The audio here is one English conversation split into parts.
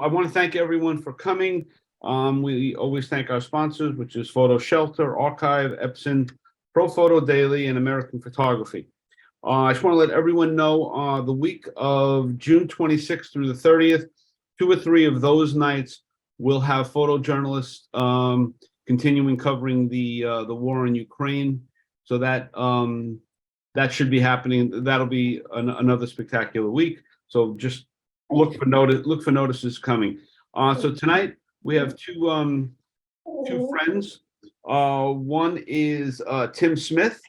I want to thank everyone for coming. We always thank our sponsors, which is Photo Shelter, Archive, Epson, Pro Photo Daily, and American Photography. I just want to let everyone know the week of June 26th through the 30th, 2 or 3 of those nights we'll have photojournalists continuing covering the war in Ukraine. So that should be happening. That'll be another spectacular week. So just look for notices coming. So tonight we have two friends. One is Tim Smith,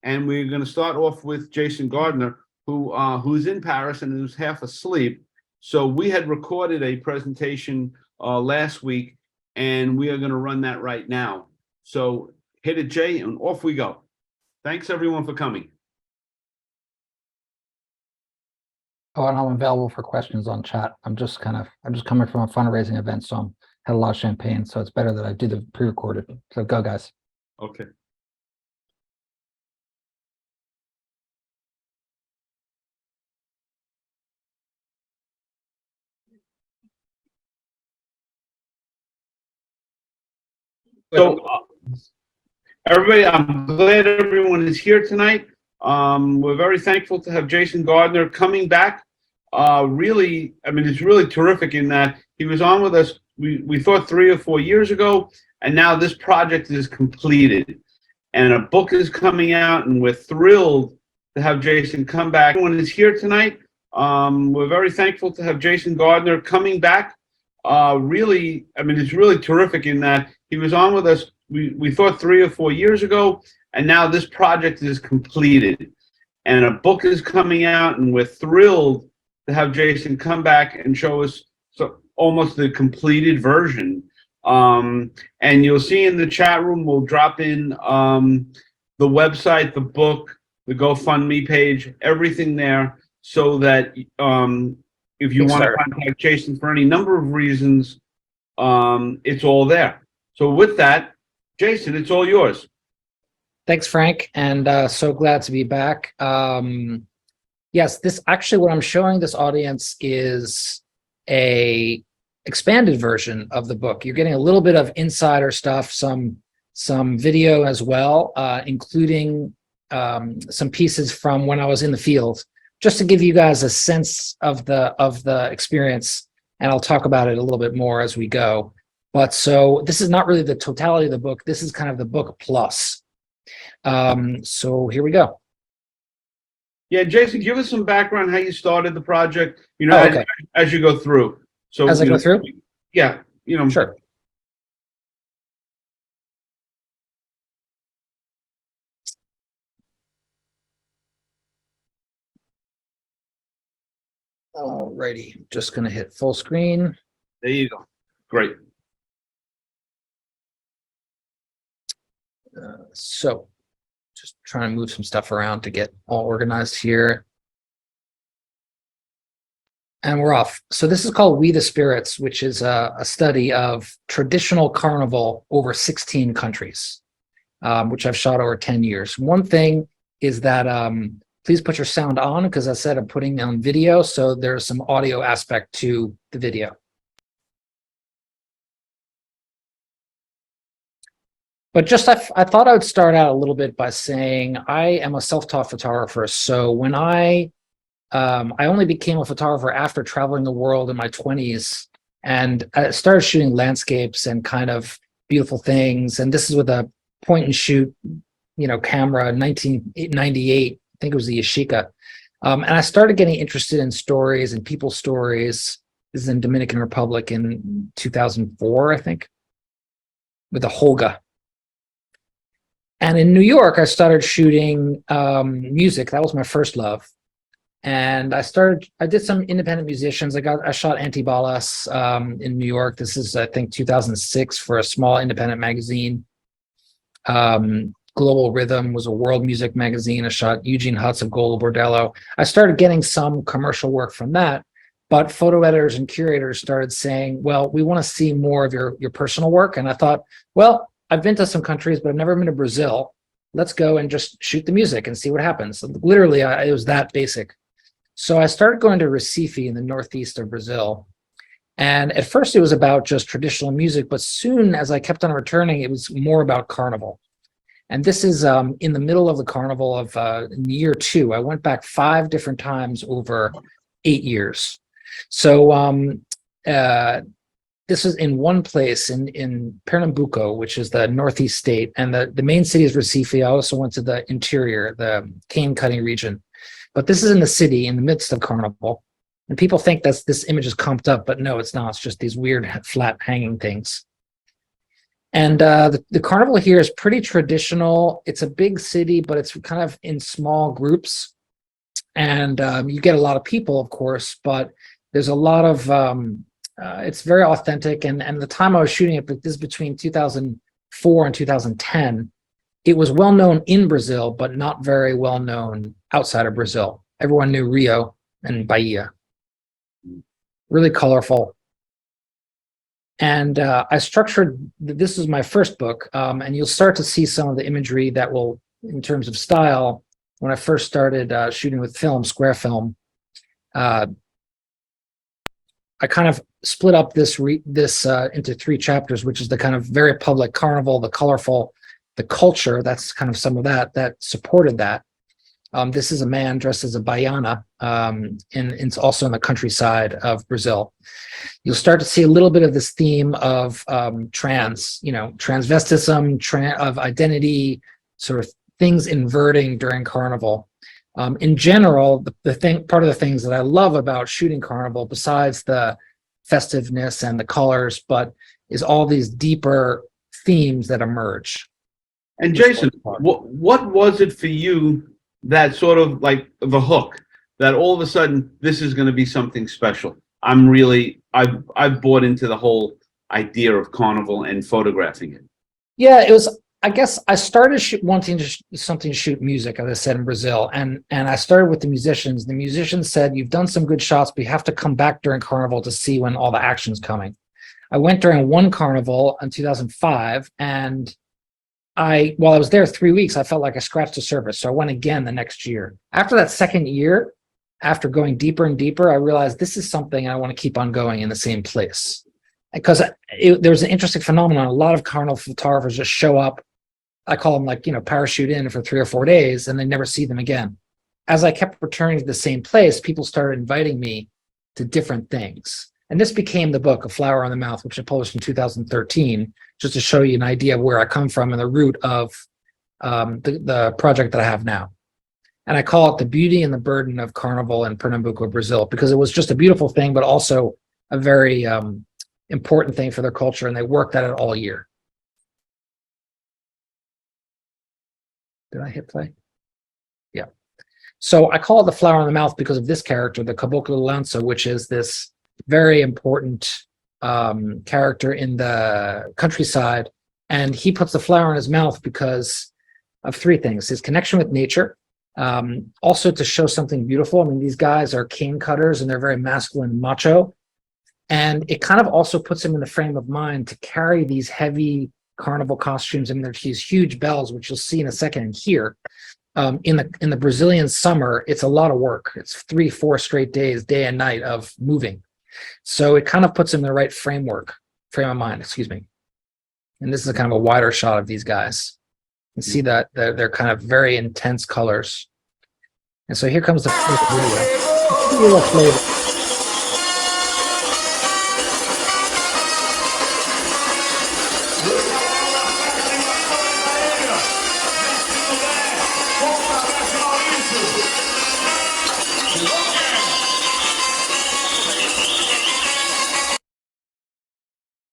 and we're going to start off with Jason Gardner, who's in Paris and who's half asleep. So we had recorded a presentation last week, and we are going to run that right now. So hit it, Jay, and off we go. Thanks everyone for coming. Oh, and I'm available for questions on chat. I'm just coming from a fundraising event, so I'm had a lot of champagne, so it's better that I do the pre-recorded. So go, guys. Okay. So everybody, I'm glad everyone is here tonight. We're very thankful to have Jason Gardner coming back. Really, I mean, it's really terrific in that he was on with us, we thought 3 or 4 years ago, and now this project is completed. And a book is coming out, and we're thrilled to have Jason come back. Everyone is here tonight. We're very thankful to have Jason Gardner coming back. Really, I mean, it's really terrific in that he was on with us, we thought 3 or 4 years ago, and now this project is completed. And a book is coming out, and we're thrilled to have Jason come back and show us almost the completed version. And you'll see in the chat room, we'll drop in the website, the book, the GoFundMe page, everything there, so that if you want to contact Jason for any number of reasons, it's all there. So with that, Jason, it's all yours. Thanks, Frank, and so glad to be back. Yes, this actually, what I'm showing this audience is a expanded version of the book. You're getting a little bit of insider stuff, some video as well, including some pieces from when I was in the field, just to give you guys a sense of the experience, and I'll talk about it a little bit more as we go. But so this is not really the totality of the book. This is kind of the book plus. So here we go. Yeah, Jason, give us some background how you started the project, you know, okay. as you go through. So as I go through? Yeah, you know. Sure. Alrighty, just gonna hit full screen. There you go. Great. So just trying to move some stuff around to get all organized here. And we're off. So this is called We the Spirits, which is a study of traditional carnival over 16 countries, which I've shot over 10 years. One thing is that please put your sound on, because I said I'm putting on video, so there's some audio aspect to the video. But just I thought I would start out a little bit by saying I am a self-taught photographer. So when I only became a photographer after traveling the world in my 20s, and I started shooting landscapes and kind of beautiful things. And this is with a point and shoot, you know, camera, 1998. I think it was the Yashica. And I started getting interested in stories and people's stories. This is in Dominican Republic in 2004, I think, with the Holga. And in New York, I started shooting music. That was my first love. And I did some independent musicians. I shot Antibalas in New York. This is, I think, 2006 for a small independent magazine. Global Rhythm was a world music magazine. I shot Eugene Hutz of Golo Bordello. I started getting some commercial work from that, but photo editors and curators started saying, well, we want to see more of your personal work. And I thought, well, I've been to some countries, but I've never been to Brazil. Let's go and just shoot the music and see what happens. So literally, it was that basic. So I started going to Recife in the northeast of Brazil. And at first it was about just traditional music, but soon as I kept on returning, it was more about carnival. And this is in the middle of the carnival of year 2. I went back 5 different times over 8 years. So this is in one place in Pernambuco, which is the northeast state, and the main city is Recife. I also went to the interior, the cane cutting region, but this is in the city in the midst of carnival. And people think that this image is comped up, but no, it's not. It's just these weird flat hanging things. And the carnival here is pretty traditional. It's a big city, but it's kind of in small groups. And you get a lot of people, of course, but there's a lot of, it's very authentic. And the time I was shooting it, this is between 2004 and 2010, it was well known in Brazil, but not very well known outside of Brazil. Everyone knew Rio and Bahia. Really colorful. And I structured, this is my first book, and you'll start to see some of the imagery that will, in terms of style, when I first started shooting with film, square film, I kind of split up this into 3 chapters, which is the kind of very public carnival, the colorful, the culture, that's kind of some of that supported that. This is a man dressed as a baiana, and it's also in the countryside of Brazil. You'll start to see a little bit of this theme of transvestism, of identity, sort of things inverting during carnival. In general, part of the things that I love about shooting carnival, besides the festiveness and the colors, but is all these deeper themes that emerge. And Jason, what was it for you that sort of like the hook that all of a sudden this is going to be something special? I've bought into the whole idea of carnival and photographing it. Yeah, it was, I guess I started wanting to shoot music, as I said, in Brazil. And I started with the musicians. The musicians said, you've done some good shots, but you have to come back during carnival to see when all the action's coming. I went during one carnival in 2005, and while I was there 3 weeks, I felt like I scratched the surface. So I went again the next year. After that second year, after going deeper and deeper, I realized this is something I want to keep on going in the same place. Because there's an interesting phenomenon. A lot of carnival photographers just show up. I call them parachute in for 3 or 4 days, and they never see them again. As I kept returning to the same place, people started inviting me to different things. And this became the book, A Flower on the Mouth, which I published in 2013, just to show you an idea of where I come from and the root of the project that I have now. And I call it The Beauty and the Burden of Carnival in Pernambuco, Brazil, because it was just a beautiful thing, but also a very important thing for their culture, and they worked at it all year. Did I hit play? Yeah. So I call it The Flower on the Mouth because of this character, the Caboclo Lança, which is this very important character in the countryside. And he puts the flower in his mouth because of 3 things: his connection with nature, also to show something beautiful. I mean, these guys are cane cutters and they're very masculine and macho. And it kind of also puts him in the frame of mind to carry these heavy carnival costumes. I mean, there's these huge bells, which you'll see in a second and hear. In the Brazilian summer, it's a lot of work. It's 3-4 straight days, day and night of moving. So it kind of puts him in the right frame of mind, excuse me. And this is a kind of a wider shot of these guys. You can see that they're kind of very intense colors. And so here comes the first video. Flavor.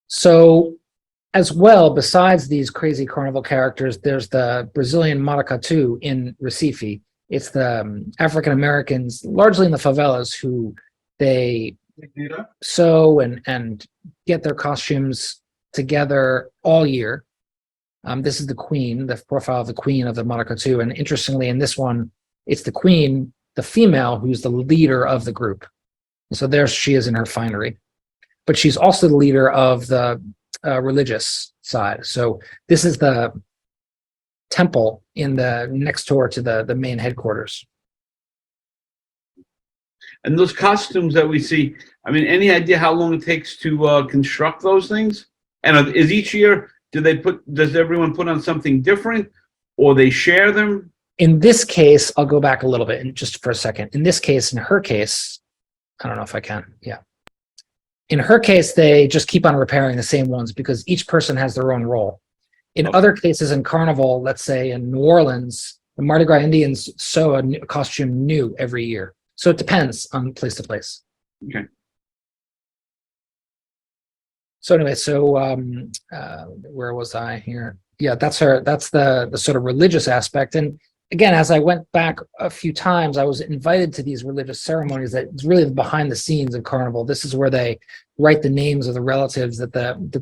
So as well, besides these crazy carnival characters, there's the Brazilian maracatu in Recife. It's the African Americans, largely in the favelas, who they sew and get their costumes together all year. This is the queen, the profile of the queen of the maracatu. And interestingly, in this one, it's the queen, the female, who's the leader of the group. So there she is in her finery. But she's also the leader of the religious side. So this is the temple in the next door to the main headquarters. And those costumes that we see, I mean, any idea how long it takes to construct those things? And is each year, does everyone put on something different, or they share them? In this case, I'll go back a little bit and just for a second. In this case, in her case, I don't know if I can. Yeah. In her case, they just keep on repairing the same ones because each person has their own role. In Okay. other cases in Carnival, let's say in New Orleans, the Mardi Gras Indians sew a costume new every year. So it depends on place to place. Okay. So anyway, where was I here? Yeah, that's the sort of religious aspect. And again, as I went back a few times, I was invited to these religious ceremonies that it's really behind the scenes of Carnival. This is where they write the names of the relatives that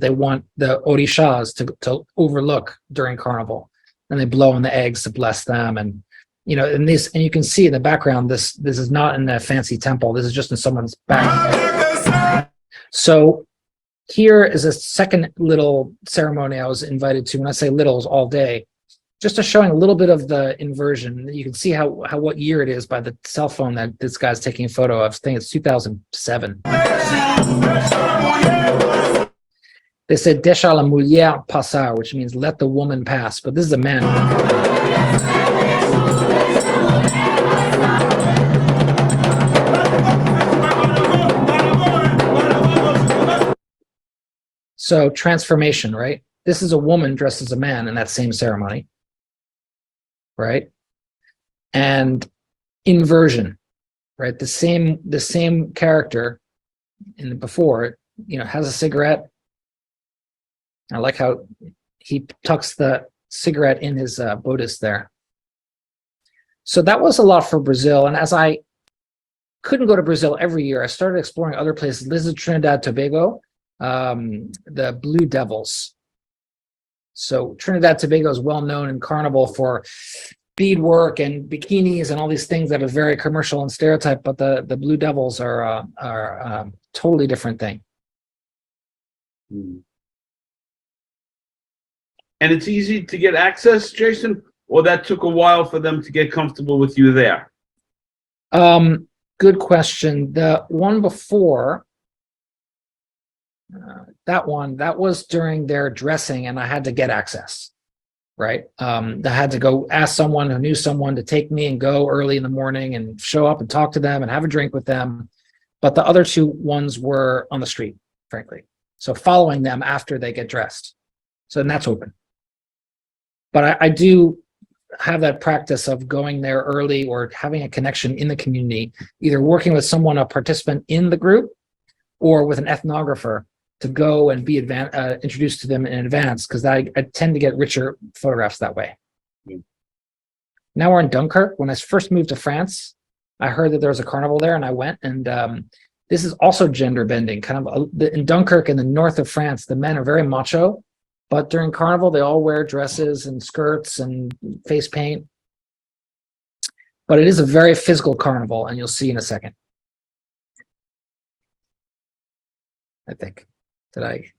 they want the orishas to overlook during Carnival. And they blow on the eggs to bless them. And and you can see in the background, this is not in a fancy temple. This is just in someone's back. So here is a second little ceremony I was invited to. When I say little, it's all day. Just to showing a little bit of the inversion. You can see how what year it is by the cell phone that this guy's taking a photo of. I think it's 2007. They said "Deixa la mulher passar," which means "let the woman pass," but this is a man. So transformation, right? This is a woman dressed as a man in that same ceremony. Right? And inversion, right? The same character in before, has a cigarette. I like how he tucks the cigarette in his bodice there. So that was a lot for Brazil. And as I couldn't go to Brazil every year, I started exploring other places. This is Trinidad Tobago, the Blue Devils. So Trinidad Tobago is well known in Carnival for beadwork and bikinis and all these things that are very commercial and stereotype, but the Blue Devils are a totally different thing. And it's easy to get access, Jason, or that took a while for them to get comfortable with you there? Good question. The one before, that was during their dressing, and I had to get access. Right. I had to go ask someone who knew someone to take me and go early in the morning and show up and talk to them and have a drink with them. But the other two ones were on the street, frankly. So following them after they get dressed. So then that's open. But I do have that practice of going there early or having a connection in the community, either working with someone, a participant in the group, or with an ethnographer to go and be introduced to them in advance, because I tend to get richer photographs that way. Now we're in Dunkirk. When I first moved to France, I heard that there was a carnival there, and I went. And this is also gender bending. Kind of in Dunkirk, in the north of France, the men are very macho, but during Carnival they all wear dresses and skirts and face paint. But it is a very physical carnival, and you'll see in a second. I think. Did I?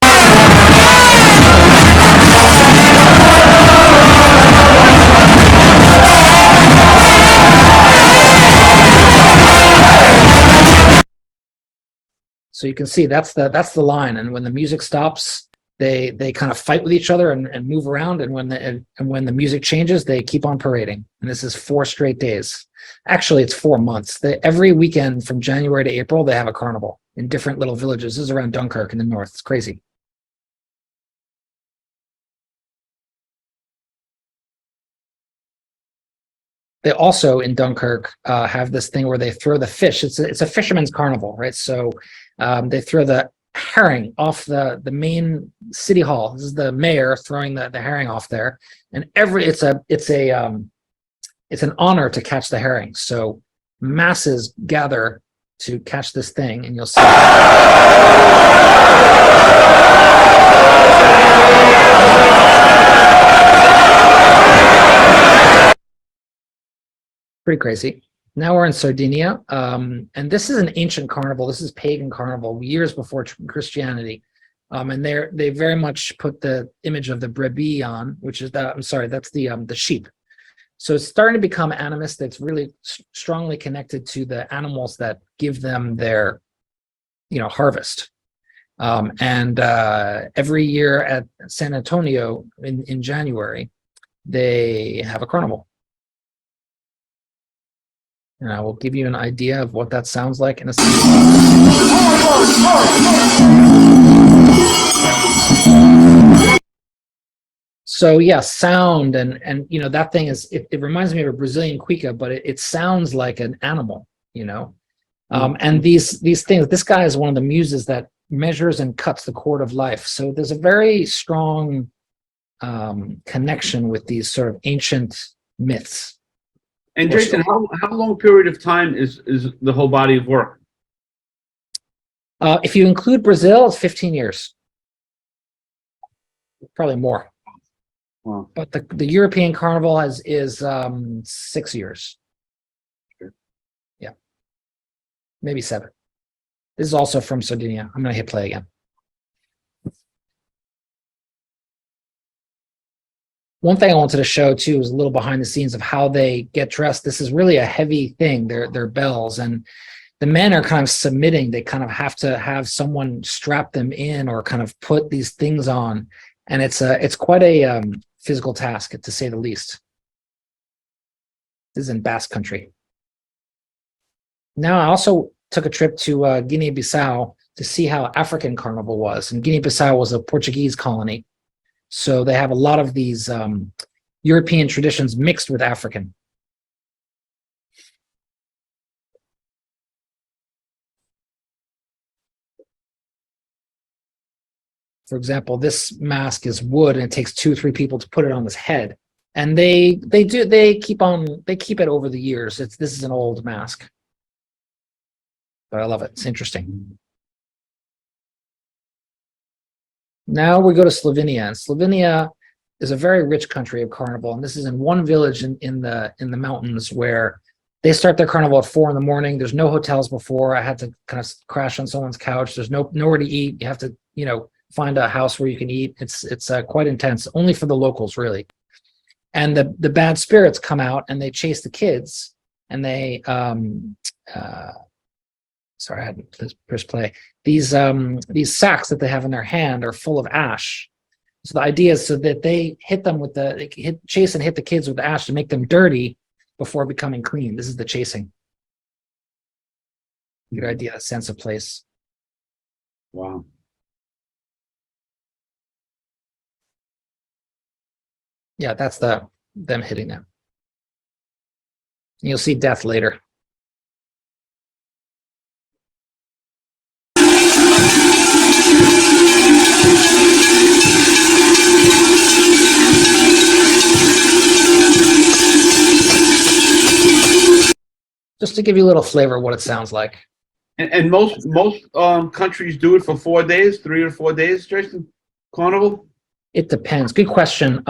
So you can see that's the line, and when the music stops, they kind of fight with each other and move around, and when the music changes, they keep on parading. And this is 4 straight days. Actually, it's 4 months. Every weekend from January to April, they have a carnival in different little villages. This is around Dunkirk in the north. It's crazy. They also in Dunkirk have this thing where they throw the fish. It's a fisherman's carnival, right? So they throw the herring off the main city hall. This is the mayor throwing the herring off there, and it's an honor to catch the herring. So masses gather to catch this thing, and you'll see. Pretty crazy. Now we're in Sardinia, and this is an ancient carnival. This is pagan carnival, years before Christianity, and they very much put the image of the brebi on, which is that's the sheep. So it's starting to become animist. That's really strongly connected to the animals that give them their, harvest. And every year at San Antonio in January, they have a carnival. And I will give you an idea of what that sounds like in a second. So yeah, sound and that thing is it reminds me of a Brazilian cuica, but it sounds like an animal, and these things. This guy is one of the muses that measures and cuts the cord of life. So there's a very strong connection with these sort of ancient myths. And Jason, how long period of time is the whole body of work? If you include Brazil, it's 15 years, probably more. Wow. But the European Carnival is 6 years. Sure. Yeah, maybe 7. This is also from Sardinia. I'm going to hit play again. One thing I wanted to show too is a little behind the scenes of how they get dressed. This is really a heavy thing. They're bells, and the men are kind of submitting. They kind of have to have someone strap them in or kind of put these things on, and it's quite a physical task, to say the least. This is in Basque Country. Now, I also took a trip to Guinea-Bissau to see how African Carnival was, and Guinea-Bissau was a Portuguese colony. So they have a lot of these European traditions mixed with African. For example, this mask is wood, and it takes 2 or 3 people to put it on his head. And they keep it over the years. This is an old mask, but I love it. It's interesting. Now we go to Slovenia, and Slovenia is a very rich country of carnival. And this is in one village in the mountains where they start their carnival at 4 a.m. There's no hotels before. I had to kind of crash on someone's couch. There's nowhere to eat. You have to, find a house where you can eat. It's quite intense, only for the locals, really. And the bad spirits come out and they chase the kids, and they sorry, I had to press play. These sacks that they have in their hand are full of ash. So the idea is so that they hit them with chase and hit the kids with the ash to make them dirty before becoming clean. This is the chasing. Good idea, a sense of place. Wow. Yeah, that's them hitting them. You'll see death later. Just to give you a little flavor of what it sounds like. And most countries do it for 4 days, 3 or 4 days, Jason? Carnival? It depends. Good question.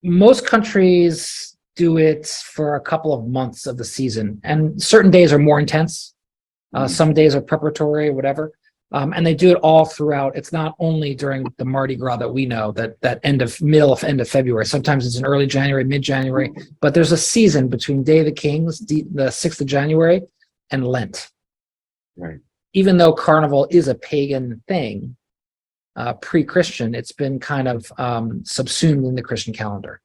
Most countries do it for a couple of months of the season, and certain days are more intense. Some days are preparatory, whatever. And they do it all throughout. It's not only during the Mardi Gras that we know, that end of February. Sometimes it's in early January, mid-January, but there's a season between Day of the Kings, the 6th of January, and Lent. Right. Even though Carnival is a pagan thing, pre-Christian, it's been kind of subsumed in the Christian calendar.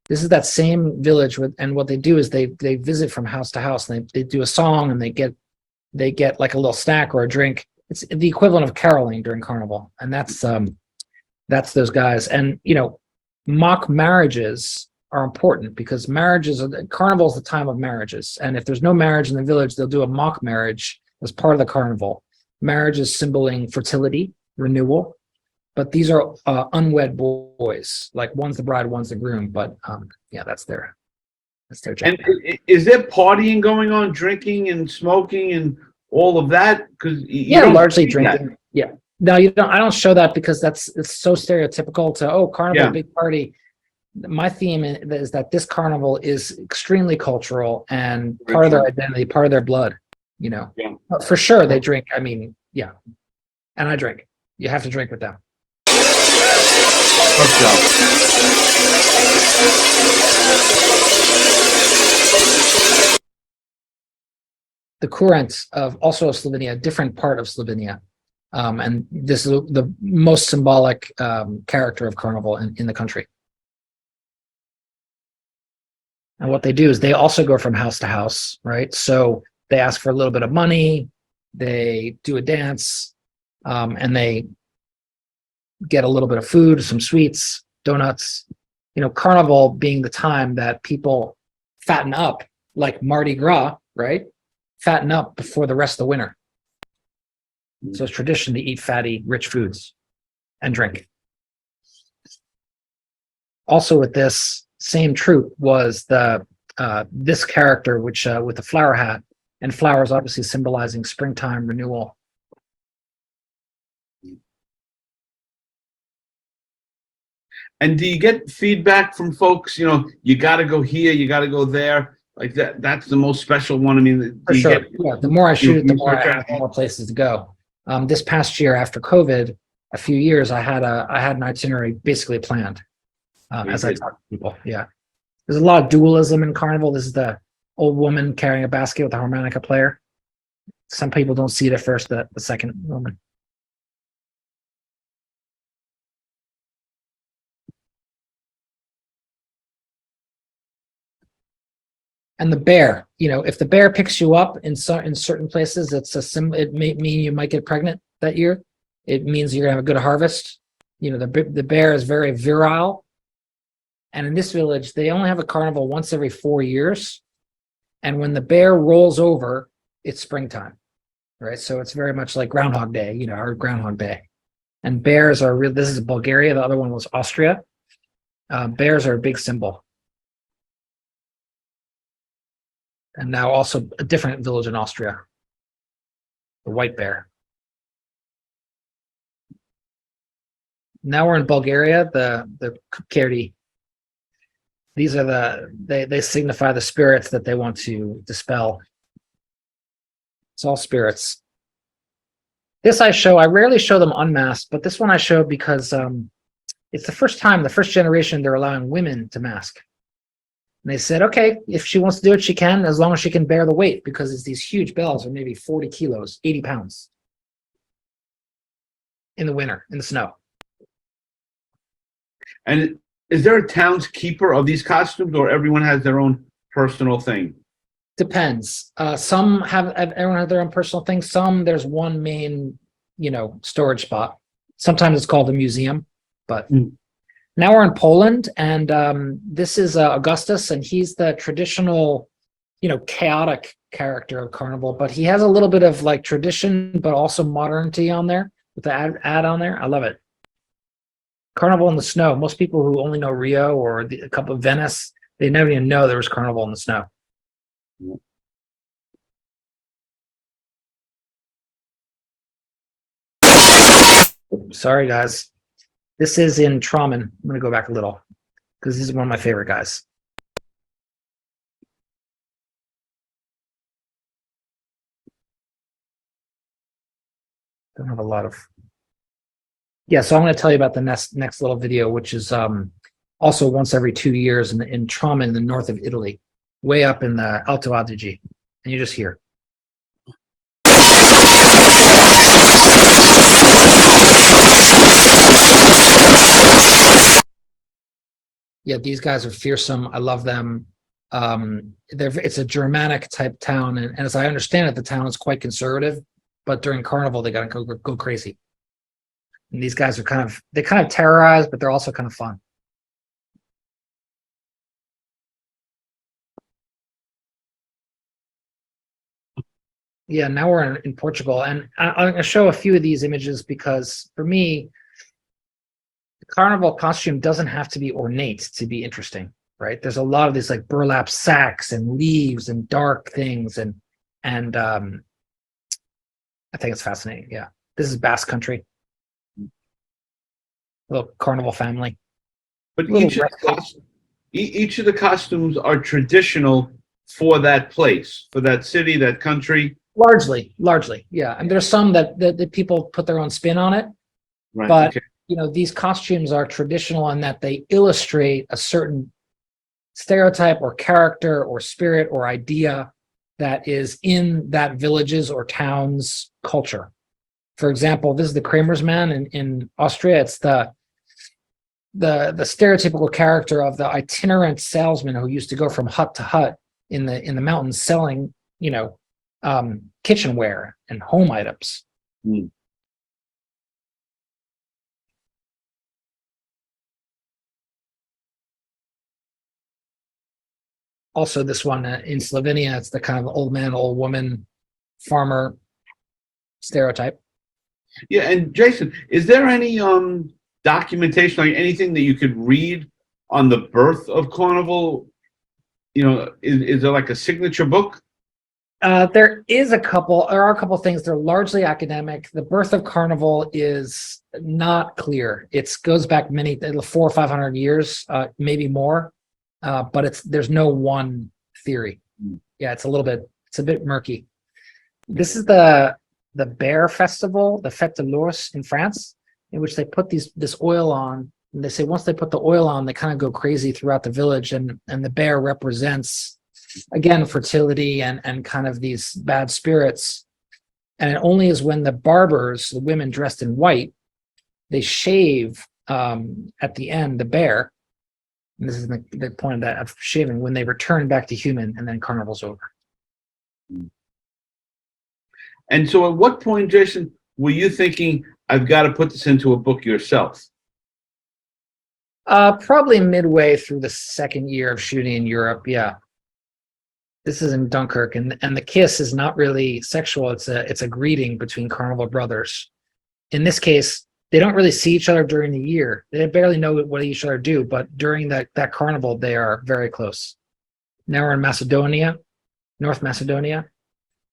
This is that same village, and what they do is they visit from house to house, and they do a song, and they get like a little snack or a drink. It's the equivalent of caroling during Carnival, and that's those guys. And mock marriages are important because Carnival is the time of marriages, and if there's no marriage in the village, they'll do a mock marriage as part of the Carnival. Marriage is symboling fertility, renewal, but these are unwed boys. Like one's the bride, one's the groom. But yeah, that's their job. And is there partying going on, drinking and smoking and all of that? Because largely drinking. That. Yeah. No, you don't. I don't show that because it's so stereotypical to carnival, big party. My theme is that this carnival is extremely cultural and part of their identity, part of their blood. For sure they drink. I mean, yeah, and I drink. You have to drink with them. Tough job. The Kurent of also of Slovenia, a different part of Slovenia. And this is the most symbolic character of Carnival in the country. And what they do is they also go from house to house, right? So they ask for a little bit of money, they do a dance, and they get a little bit of food, some sweets, donuts. You know, Carnival being the time that people fatten up, like Mardi Gras, right? Fatten up before the rest of the winter. So it's tradition to eat fatty, rich foods and drink. Also with this same troupe was the this character, which with the flower hat, and flowers obviously symbolizing springtime renewal. And do you get feedback from folks, you know, you got to go here, you got to go there? Like that's the most special one. I mean, For do you sure. get- Yeah, the more I shoot, the more I research have more places to go. This past year after COVID, a few years, I had an itinerary basically planned as I good. talk to people. Yeah. There's a lot of dualism in Carnival. This is the old woman carrying a basket with a harmonica player. Some people don't see it at first, the second woman. And the bear, you know, if the bear picks you up in certain places, it may mean you might get pregnant that year. It means you're gonna have a good harvest. You know, the bear is very virile. And in this village, they only have a carnival once every 4 years. And when the bear rolls over, it's springtime, right? So it's very much like Groundhog Day, you know, or Groundhog Day. And bears are real. This is Bulgaria. The other one was Austria. Bears are a big symbol. And now also a different village in Austria, the white bear. Now we're in Bulgaria, the Kukeri. These are they signify the spirits that they want to dispel. It's all spirits. This I rarely show them unmasked, but this one I show because it's the first generation they're allowing women to mask. And they said, okay, if she wants to do it, she can, as long as she can bear the weight, because it's these huge bells are maybe 40 kilos, 80 pounds in the winter, in the snow. And is there a townskeeper of these costumes, or everyone has their own personal thing? Depends. Some everyone have their own personal thing. Some, there's one main, you know, storage spot. Sometimes it's called a museum, but now we're in Poland, and this is Augustus, and he's the traditional, you know, chaotic character of Carnival, but he has a little bit of like tradition, but also modernity on there with the ad on there. I love it. Carnival in the snow. Most people who only know Rio or a couple of Venice, they never even know there was Carnival in the snow. Sorry, guys. This is in Trauman. I'm going to go back a little because this is one of my favorite guys. Don't have a lot of. Yeah, so I'm going to tell you about the next little video, which is also once every 2 years in Trauman, in the north of Italy, way up in the Alto Adige, and you just hear. Yeah, these guys are fearsome. I love them. It's a Germanic type town, and as I understand it, the town is quite conservative, but during Carnival they gotta go crazy. And these guys are kind of terrorize, but they're also kind of fun. Yeah, now we're in Portugal, and I'm going to show a few of these images because for me, the Carnival costume doesn't have to be ornate to be interesting, right? There's a lot of these like burlap sacks and leaves and dark things, and I think it's fascinating. Yeah, this is Basque Country, little Carnival family. But each of the costumes are traditional for that place, for that city, that country. Largely, yeah. And there's some that people put their own spin on it, Right. but Okay. these costumes are traditional in that they illustrate a certain stereotype or character or spirit or idea that is in that village's or town's culture. For example, this is the Kramersmann in Austria. It's the stereotypical character of the itinerant salesman who used to go from hut to hut in the mountains selling, kitchenware and home items. Mm. Also, this one in Slovenia, it's the kind of old man, old woman, farmer stereotype. Yeah, and Jason, is there any documentation, like anything that you could read on the birth of Carnival? Is there like a signature book? There are a couple things. They're largely academic. The birth of Carnival is not clear. It goes back many 400 or 500 years, maybe more. But there's no one theory. Yeah, it's a bit murky. This is the bear festival, the Fête de l'Ours in France, in which they put this oil on, and they say once they put the oil on, they kind of go crazy throughout the village, and the bear represents, again, fertility and kind of these bad spirits. And it only is when the barbers, the women dressed in white, they shave at the end the bear. And this is the point of shaving, when they return back to human, and then Carnival's over. And so at what point, Jason, were you thinking, I've got to put this into a book yourself? Probably midway through the second year of shooting in Europe, yeah. This is in Dunkirk, and the kiss is not really sexual. It's a greeting between Carnival brothers. In this case, they don't really see each other during the year. They barely know what each other do, but during that carnival, they are very close. Now we're in Macedonia, North Macedonia,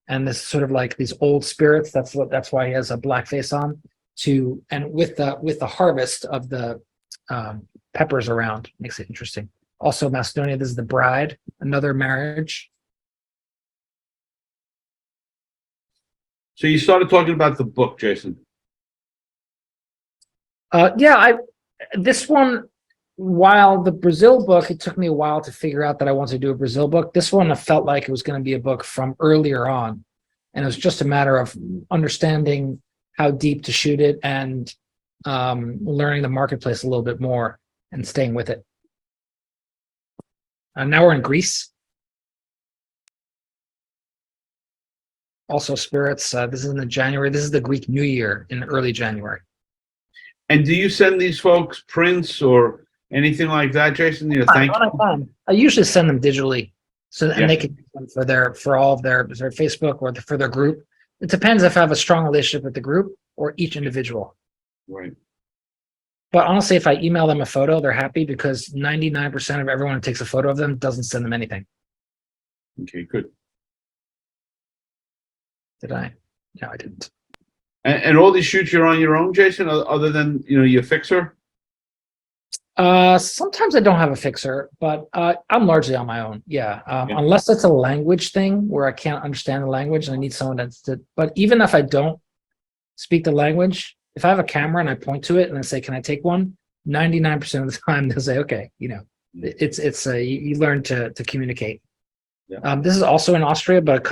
and this sort of like these old spirits. That's why he has a black face on. And with the harvest of the peppers around, makes it interesting. Also, Macedonia. This is the bride, another marriage. So you started talking about the book, Jason. This one, while the Brazil book, it took me a while to figure out that I wanted to do a Brazil book. This one, I felt like it was going to be a book from earlier on. And it was just a matter of understanding how deep to shoot it and learning the marketplace a little bit more and staying with it. Now we're in Greece. Also spirits. This is in the January. This is the Greek New Year in early January. And do you send these folks prints or anything like that, Jason? Thank you. I usually send them digitally, and Yeah. they can use them for all of their Facebook or for their group. It depends if I have a strong relationship with the group or each individual. Right. But honestly, if I email them a photo, they're happy, because 99% of everyone who takes a photo of them doesn't send them anything. Okay, good. Did I? No, I didn't. And all these shoots you're on your own, Jason, other than your fixer? Sometimes I don't have a fixer, but I'm largely on my own. Yeah. Unless it's a language thing where I can't understand the language and I need someone but even if I don't speak the language, if I have a camera and I point to it and I say, "Can I take one?" 99% of the time they'll say, "Okay." It's you learn to communicate. Yeah. This is also in Austria, but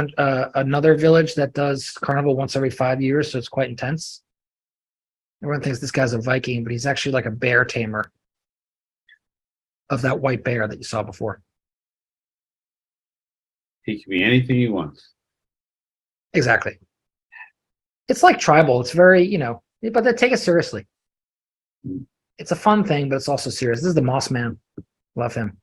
another village that does Carnival once every 5 years, so it's quite intense. Everyone thinks this guy's a Viking, but he's actually like a bear tamer of that white bear that you saw before. He can be anything he wants. Exactly. It's like tribal. It's very, but they take it seriously. It's a fun thing, but it's also serious. This is the Moss Man. Love him.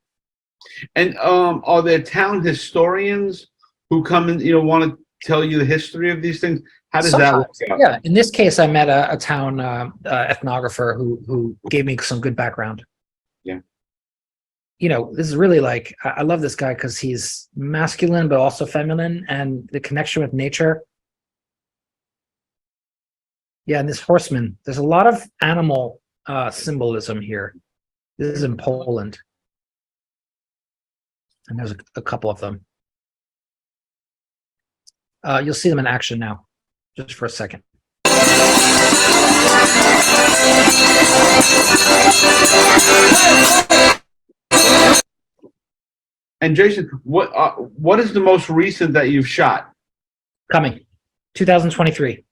And are there town historians who come and want to tell you the history of these things? How does that work out? Yeah. In this case, I met a town ethnographer who gave me some good background. Yeah. This is really like, I love this guy because he's masculine but also feminine, and the connection with nature. Yeah, and this horseman. There's a lot of animal symbolism here. This is in Poland. And there's a couple of them. You'll see them in action now, just for a second. And Jason, what is the most recent that you've shot? Coming 2023.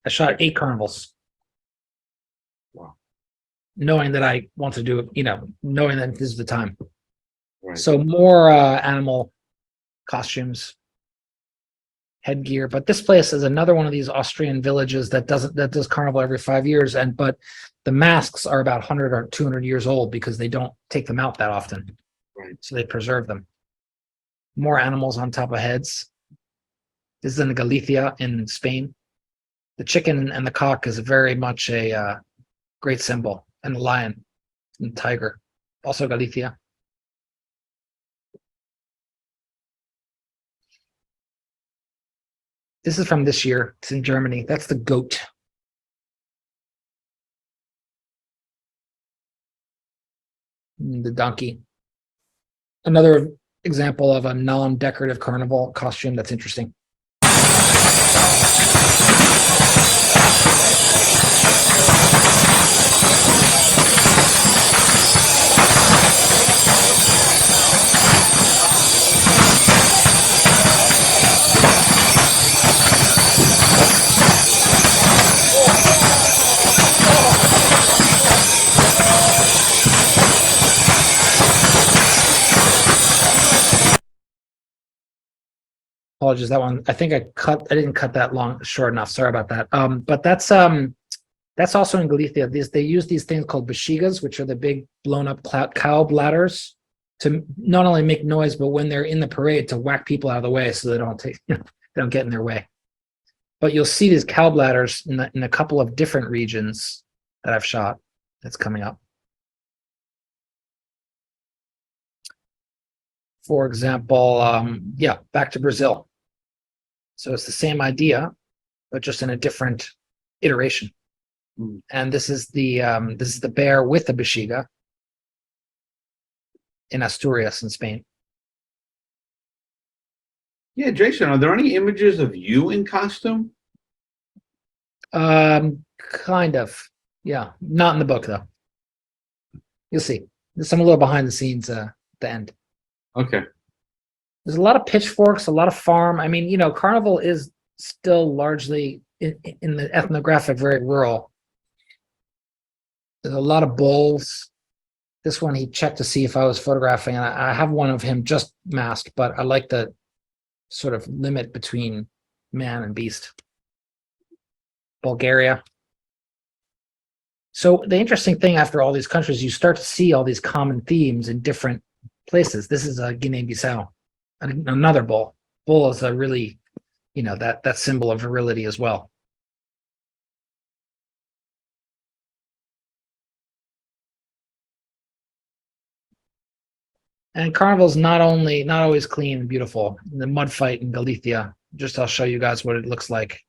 I shot 8 carnivals. Wow. Knowing that I want to do it, knowing that this is the time. Right. So more animal costumes, headgear. But this place is another one of these Austrian villages that does carnival every 5 years. But the masks are about 100 or 200 years old because they don't take them out that often. Right. So they preserve them. More animals on top of heads. This is in Galicia in Spain. The chicken and the cock is very much a great symbol, and the lion and the tiger, also Galicia. This is from this year. It's in Germany. That's the goat. And the donkey. Another example of a non-decorative carnival costume that's interesting. Apologies, that one. I think I didn't cut that short enough. Sorry about that. But that's also in Galicia. They use these things called bexigas, which are the big blown up cow bladders, to not only make noise, but when they're in the parade to whack people out of the way so they don't get in their way. But you'll see these cow bladders in a couple of different regions that I've shot. That's coming up. For example, back to Brazil. So it's the same idea, but just in a different iteration. Mm. And this is the bear with the bexiga in Asturias in Spain. Yeah, Jason, are there any images of you in costume? Kind of. Yeah, not in the book though. You'll see. There's some a little behind the scenes at the end. Okay. There's a lot of pitchforks, a lot of farm. I mean, carnival is still largely in the ethnographic very rural. There's a lot of bulls. This one he checked to see if I was photographing, and I have one of him just masked, but I like the sort of limit between man and beast. Bulgaria. So the interesting thing after all these countries, you start to see all these common themes in different places. This is a Guinea-Bissau, another bull. Bull is a really, that symbol of virility as well. And carnival's not always clean and beautiful. The mud fight in Galicia, I'll show you guys what it looks like.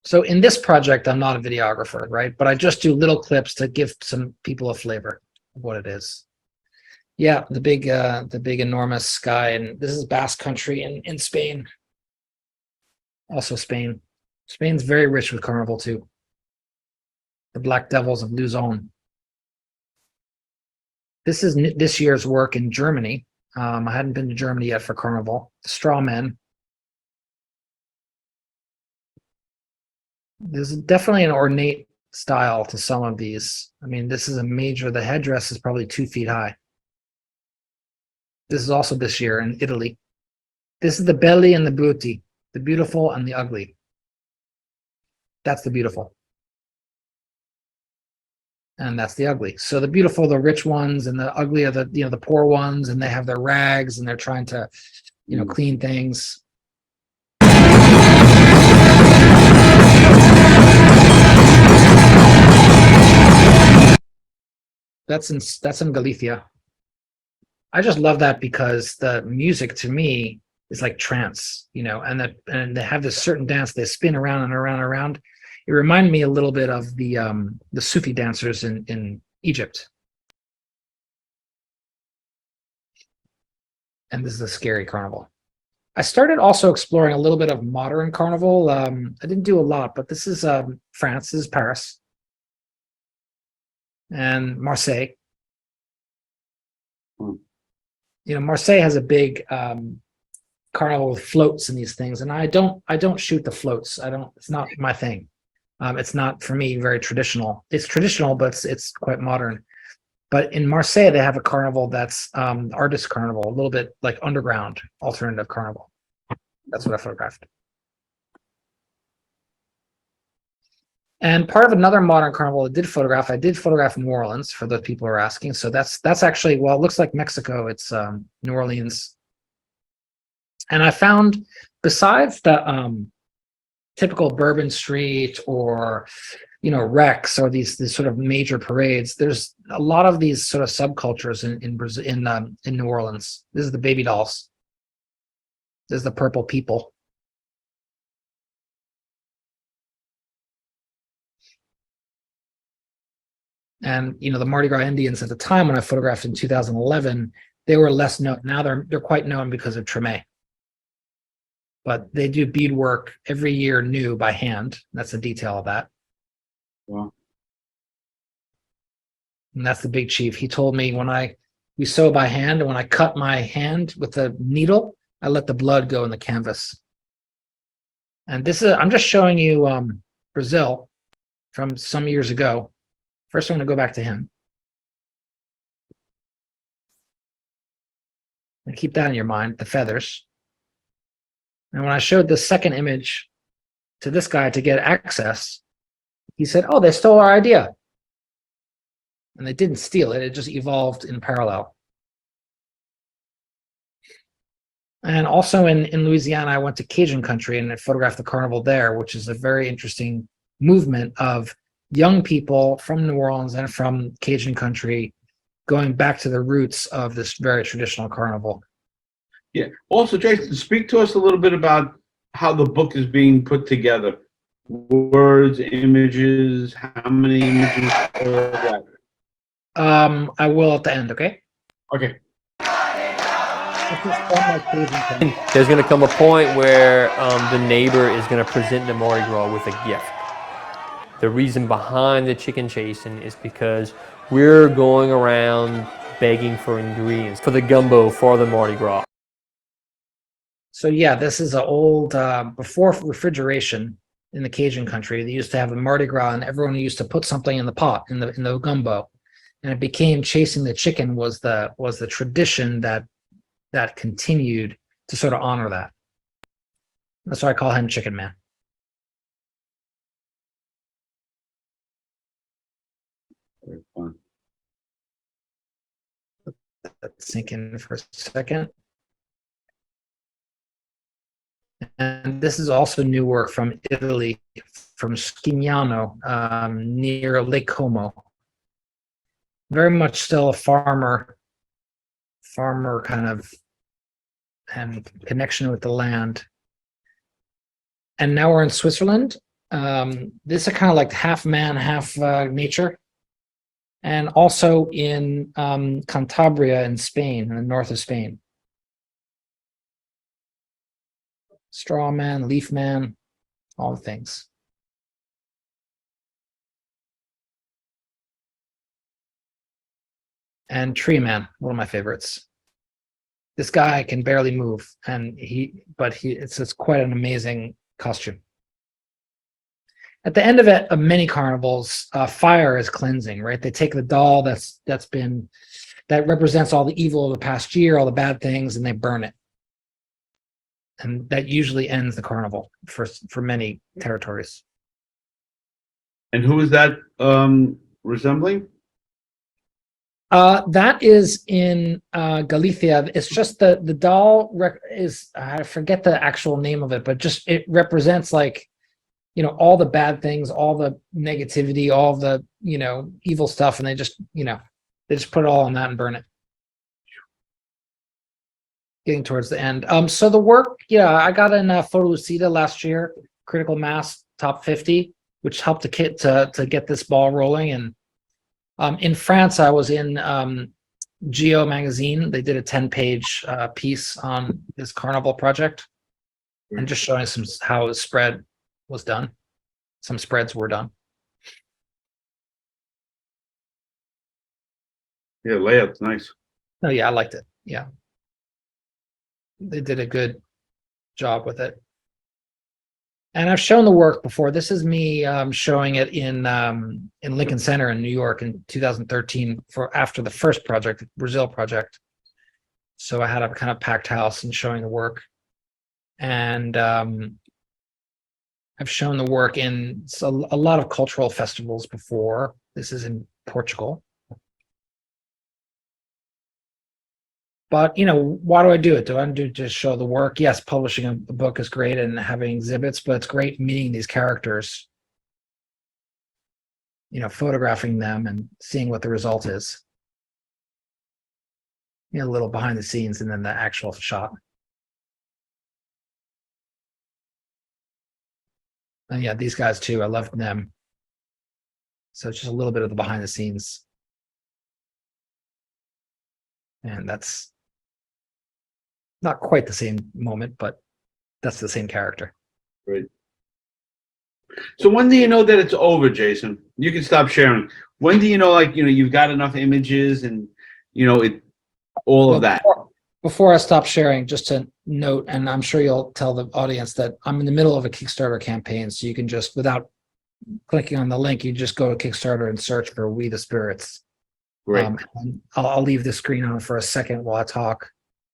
So in this project, I'm not a videographer, right? But I just do little clips to give some people a flavor of what it is. Yeah, the big enormous sky, and this is Basque Country in Spain. Also Spain. Spain's very rich with carnival too. The Black Devils of Luzon. This is this year's work in Germany. I hadn't been to Germany yet for carnival. The Straw Men. There's definitely an ornate style to some of these. I mean, this is the headdress is probably 2 feet high. This is also this year in Italy. This is the belly and the brutti, the beautiful and the ugly. That's the beautiful. And that's the ugly. So the beautiful are the rich ones, and the ugly are the poor ones, and they have their rags and they're trying to, clean things. That's in Galicia. I just love that because the music to me is like trance, and they have this certain dance. They spin around and around and around. It reminded me a little bit of the Sufi dancers in Egypt. And this is a scary carnival. I started also exploring a little bit of modern carnival. I didn't do a lot, but this is France. This is Paris. and Marseille. Hmm. You know, Marseille has a big carnival with floats and these things, and I don't shoot the floats. I don't. It's not my thing. It's not for me very traditional. It's traditional, but it's quite modern. But in Marseille, they have a carnival that's artist carnival, a little bit like underground alternative carnival. That's what I photographed. And part of another modern carnival I did photograph New Orleans for those people who are asking. So that's actually, well, it looks like Mexico. It's New Orleans. And I found, besides the typical Bourbon Street or, you know, Rex or these sort of major parades, there's a lot of these sort of subcultures in Brazil, in New Orleans. This is the baby dolls. This is the purple people. And you know, the Mardi Gras Indians at the time when I photographed in 2011, they were less known. Now they're quite known because of Treme. But they do beadwork every year new by hand. That's the detail of that. Wow. And that's the big chief. He told me we sew by hand, and when I cut my hand with a needle, I let the blood go in the canvas. And I'm just showing you Brazil from some years ago. First, I'm going to go back to him. And keep that in your mind, the feathers. And when I showed the second image to this guy to get access, he said, "Oh, they stole our idea." And they didn't steal it. It just evolved in parallel. And also in Louisiana, I went to Cajun country and I photographed the carnival there, which is a very interesting movement of young people from New Orleans and from Cajun country going back to the roots of this very traditional carnival. Yeah. Also, Jason, speak to us a little bit about how the book is being put together. Words, images, how many images? I will at the end, okay? Okay. There's going to come a point where the neighbor is going to present the Mardi Gras with a gift. The reason behind the chicken chasing is because we're going around begging for ingredients for the gumbo for the Mardi Gras. So yeah, this is an old, before refrigeration in the Cajun country, they used to have a Mardi Gras and everyone used to put something in the pot, in the gumbo. And it became chasing the chicken was the tradition that continued to sort of honor that. That's why I call him Chicken Man. Very fun. Let's sink in for a second. And this is also new work from Italy, from Schignano, near Lake Como. Very much still a farmer kind of and connection with the land. And now we're in Switzerland. This is kind of like half man, half nature. And also in Cantabria in Spain, in the north of Spain. Straw man, leaf man, all the things. And Tree Man, one of my favorites. This guy can barely move, and it's quite an amazing costume. At the end of it, of many carnivals, fire is cleansing, right? They take the doll that represents all the evil of the past year, all the bad things, and they burn it. And that usually ends the carnival for many territories. And who is that resembling? That is in Galicia. It's just the doll is, I forget the actual name of it, but just it represents, like, you know, all the bad things, all the negativity, all the, you know, evil stuff, and they just put it all on that and burn it. Getting towards the end. So the work, yeah, I got in Photolucida last year, Critical Mass Top 50, which helped to get this ball rolling. And in France, I was in Geo magazine. They did a 10-page piece on this carnival project, and just showing how the spread was done. Some spreads were done. Yeah, layout's nice. Oh yeah, I liked it. Yeah. They did a good job with it. And I've shown the work before. This is me showing it in Lincoln Center in New York in 2013 for after the first project, Brazil project. So I had a kind of packed house and showing the work. And I've shown the work in a lot of cultural festivals before. This is in Portugal. But why do I do it? Do I do it to show the work? Yes, publishing a book is great and having exhibits, but it's great meeting these characters, photographing them and seeing what the result is. A little behind the scenes and then the actual shot. And yeah, these guys too, I loved them. So it's just a little bit of the behind the scenes. And that's not quite the same moment, but that's the same character. Right. So when do you know that it's over, Jason? You can stop sharing. When do you know, you've got enough images and, all of that? Before I stop sharing, just to note, and I'm sure you'll tell the audience that I'm in the middle of a Kickstarter campaign, so you can just, without clicking on the link, you just go to Kickstarter and search for We the Spirits. Great. And I'll leave the screen on for a second while I talk,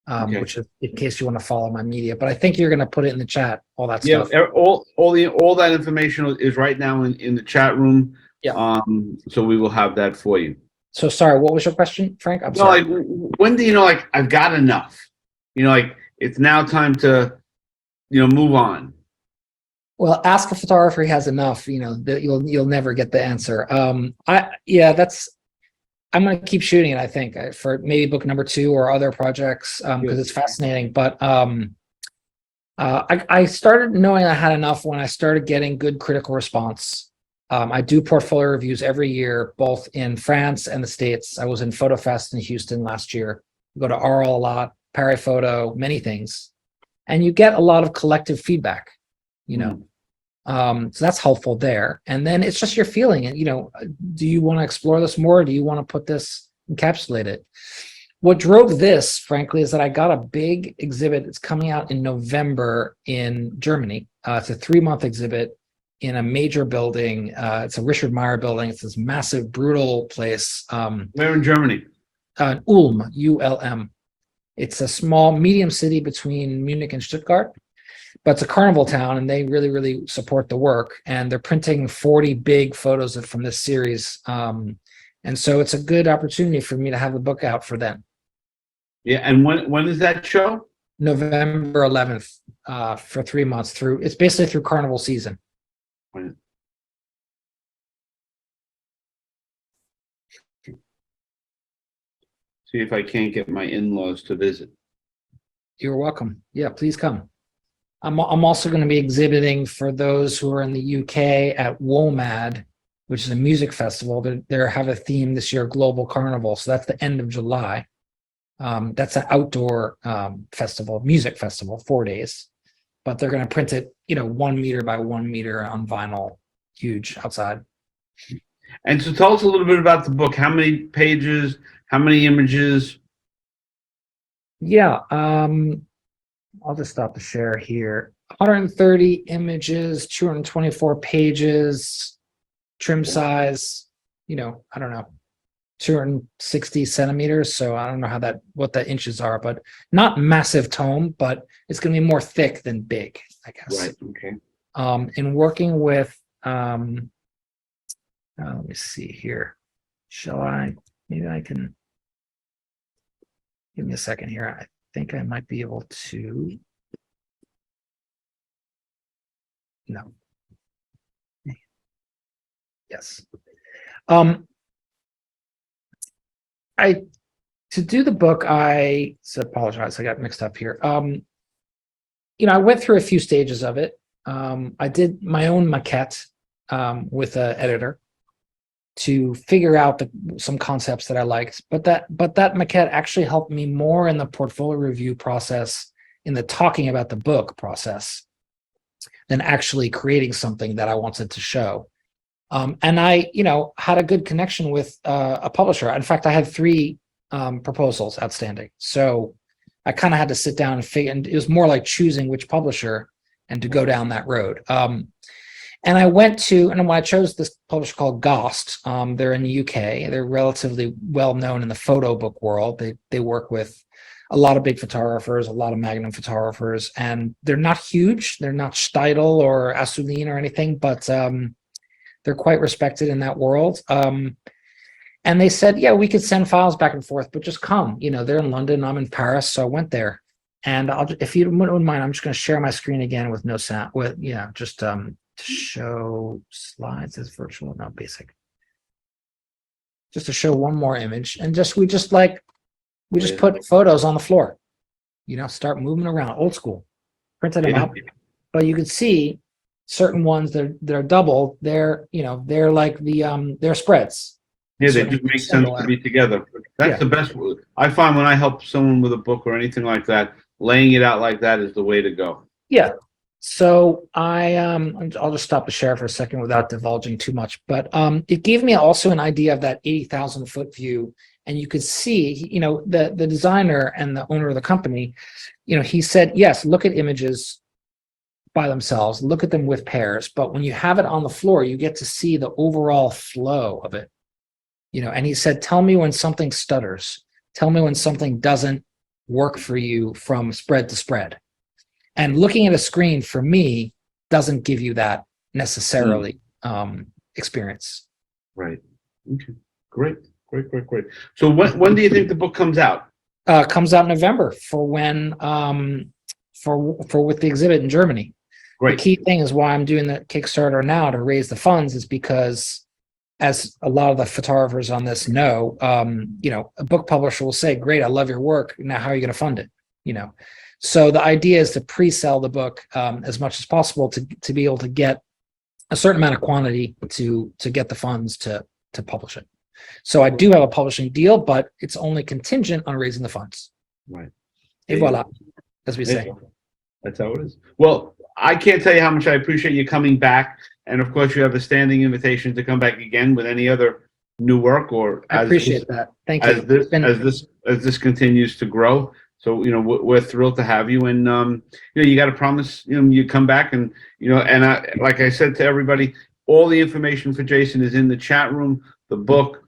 Okay. which is in case you want to follow my media. But I think you're going to put it in the chat, all that Yeah, stuff. all that information is right now in the chat room. Yeah. So we will have that for you. So sorry, what was your question, Frank? I'm No, sorry. when do you know, I've got enough? It's now time to, move on. Well, ask a photographer he has enough, that you'll never get the answer. I'm going to keep shooting it, I think, for maybe book number 2 or other projects, because it's fascinating. But I started knowing I had enough when I started getting good critical response. I do portfolio reviews every year, both in France and the States. I was in PhotoFest in Houston last year. Go to Arles a lot, Paris Photo, many things. And you get a lot of collective feedback, so that's helpful there. And then it's just your feeling. And, do you want to explore this more? Or do you want to put this, encapsulate it? What drove this, frankly, is that I got a big exhibit. It's coming out in November in Germany. It's a 3-month exhibit in a major building. It's a Richard Meier building. It's this massive, brutal place. Where in Germany? Ulm, U-L-M. It's a small, medium city between Munich and Stuttgart. But it's a carnival town, and they really, really support the work. And they're printing 40 big photos from this series. And so it's a good opportunity for me to have the book out for them. Yeah, and when is that show? November 11th, for 3 months through. It's basically through carnival season. When? See if I can't get my in-laws to visit. You're welcome. Yeah, please come. I'm also going to be exhibiting for those who are in the UK at WOMAD, which is a music festival. They have a theme this year, Global Carnival. So that's the end of July. That's an outdoor festival, music festival, 4 days. But they're going to print it, 1 meter by 1 meter on vinyl, huge outside. And so tell us a little bit about the book. How many pages? How many images? Yeah. I'll just stop the share here. 130 images, 224 pages, trim size, I don't know, 260 centimeters. So I don't know what the inches are, but not massive tome, but it's going to be more thick than big, I guess. Right. Okay. In working with, let me see here. Maybe I can, give me a second here. I think I might be able to. No. Yes. To do the book, I apologize. I got mixed up here. I went through a few stages of it. I did my own maquette with an editor to figure out some concepts that I liked, but that maquette actually helped me more in the portfolio review process, in the talking about the book process, than actually creating something that I wanted to show. And I, had a good connection with a publisher. In fact, I had three proposals outstanding. So I kind of had to sit down and figure, and it was more like choosing which publisher and to go down that road. And I went to, and when I chose this publisher called Gost, they're in the UK. They're relatively well known in the photo book world. They work with a lot of big photographers, a lot of Magnum photographers, and they're not huge. They're not Steidl or Assouline or anything, but they're quite respected in that world. And they said, yeah, we could send files back and forth, but just come. They're in London, I'm in Paris, so I went there. And if you wouldn't mind, I'm just going to share my screen again with no sound, just to show slides as virtual, not basic. Just to show one more image, and we just put photos on the floor. Start moving around, old school, printed them out. But you can see certain ones that are double. They're like they're spreads. Yeah, they just make sense to be together. That's the best. I find when I help someone with a book or anything like that, laying it out like that is the way to go. Yeah. So I'll just stop the share for a second without divulging too much. But it gave me also an idea of that 80,000 foot view. And you could see, the designer and the owner of the company, he said, yes, look at images by themselves, look at them with pairs. But when you have it on the floor, you get to see the overall flow of it. And he said, tell me when something stutters. Tell me when something doesn't work for you from spread to spread. And looking at a screen for me doesn't give you that necessarily experience. Right. Okay. Great. So when do you think the book comes out? Comes out in November for when for with the exhibit in Germany. Great. The key thing is why I'm doing the Kickstarter now to raise the funds is because, as a lot of the photographers on this know, a book publisher will say, great, I love your work. Now, how are you going to fund it? So the idea is to pre-sell the book as much as possible to be able to get a certain amount of quantity to get the funds to publish it. So I do have a publishing deal, but it's only contingent on raising the funds. Right. Et voila, as we say. That's how it is. Well, I can't tell you how much I appreciate you coming back. And of course, you have a standing invitation to come back again with any other new work or I appreciate that. Thank you. As this continues to grow. So, we're thrilled to have you. And, you got to promise, you come back and, like I said to everybody, all the information for Jason is in the chat room, the book,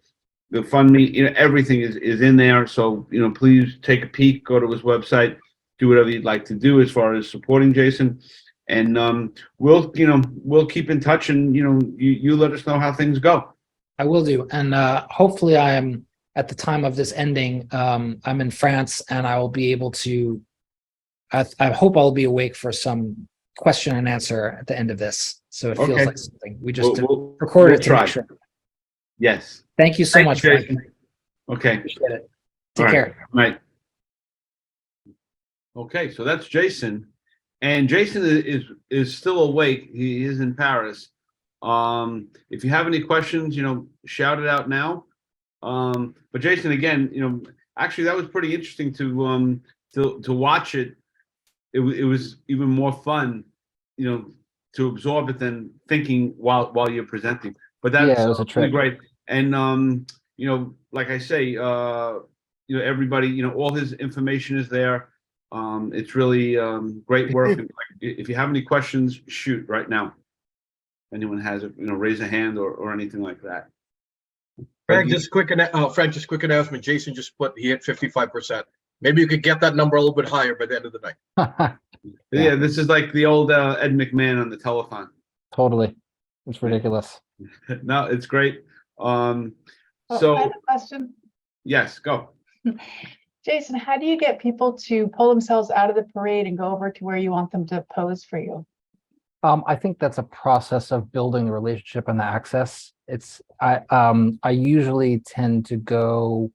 the fund me, everything is in there. So, please take a peek, go to his website, do whatever you'd like to do as far as supporting Jason. And we'll keep in touch and, you let us know how things go. I will do. And hopefully I am, at the time of this ending, I'm in France and I will be able to, I hope I'll be awake for some question and answer at the end of this. So it feels like something. We just recorded it to make sure. Yes. Thank you so much, Frank. Okay. Appreciate it. Take care. Right. Okay, so that's Jason. And Jason is still awake. He is in Paris. If you have any questions, shout it out now. But Jason, again, actually that was pretty interesting to watch it. It was even more fun, to absorb it than thinking while you're presenting. But that's it was a really great. And like I say, everybody, all his information is there. It's really great work. And if you have any questions, shoot right now. Anyone has it, raise a hand or anything like that. Frank, just quick announcement. Jason just he hit 55%. Maybe you could get that number a little bit higher by the end of the night. Yeah, this is like the old Ed McMahon on the telephone. Totally. It's ridiculous. No, it's great. I have a question. Yes, go. Jason, how do you get people to pull themselves out of the parade and go over to where you want them to pose for you? I think that's a process of building the relationship and the access. I usually tend to go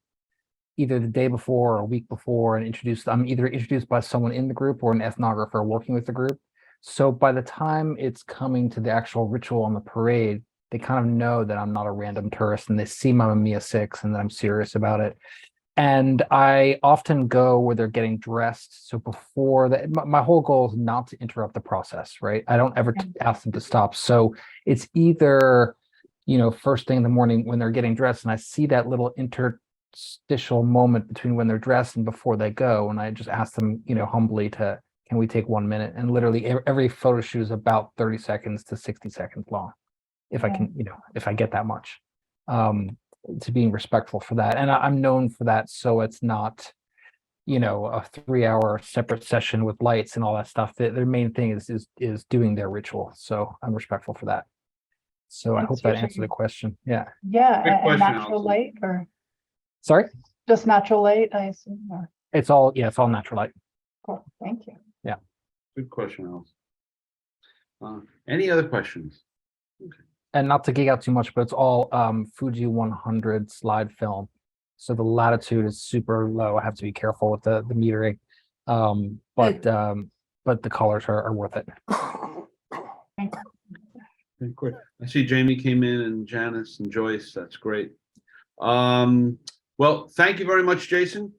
either the day before or a week before and I'm either introduced by someone in the group or an ethnographer working with the group. So by the time it's coming to the actual ritual on the parade, they kind of know that I'm not a random tourist and they see Mamma Mia 6 and that I'm serious about it. And I often go where they're getting dressed. So before that, my whole goal is not to interrupt the process, right? I don't ever ask them to stop. So it's either first thing in the morning when they're getting dressed, and I see that little interstitial moment between when they're dressed and before they go, and I just ask them, humbly can we take 1 minute? And literally every photo shoot is about 30 seconds to 60 seconds long. If I can, if I get that much, to being respectful for that. And I'm known for that. So it's not, a 3-hour separate session with lights and all that stuff. Their main thing is doing their ritual. So I'm respectful for that. So I Thanks hope for that answers sharing. the question. Yeah. Yeah, Good and question, natural Allison. light or Sorry. just natural light, I assume, or, It's all natural light. cool, thank you. Good question, Allison. Any other questions? And not to geek out too much, but it's all Fuji 100 slide film. So the latitude is super low. I have to be careful with the metering. But the colors are worth it. Okay, great. I see Jamie came in and Janice and Joyce. That's great. Well, thank you very much, Jason.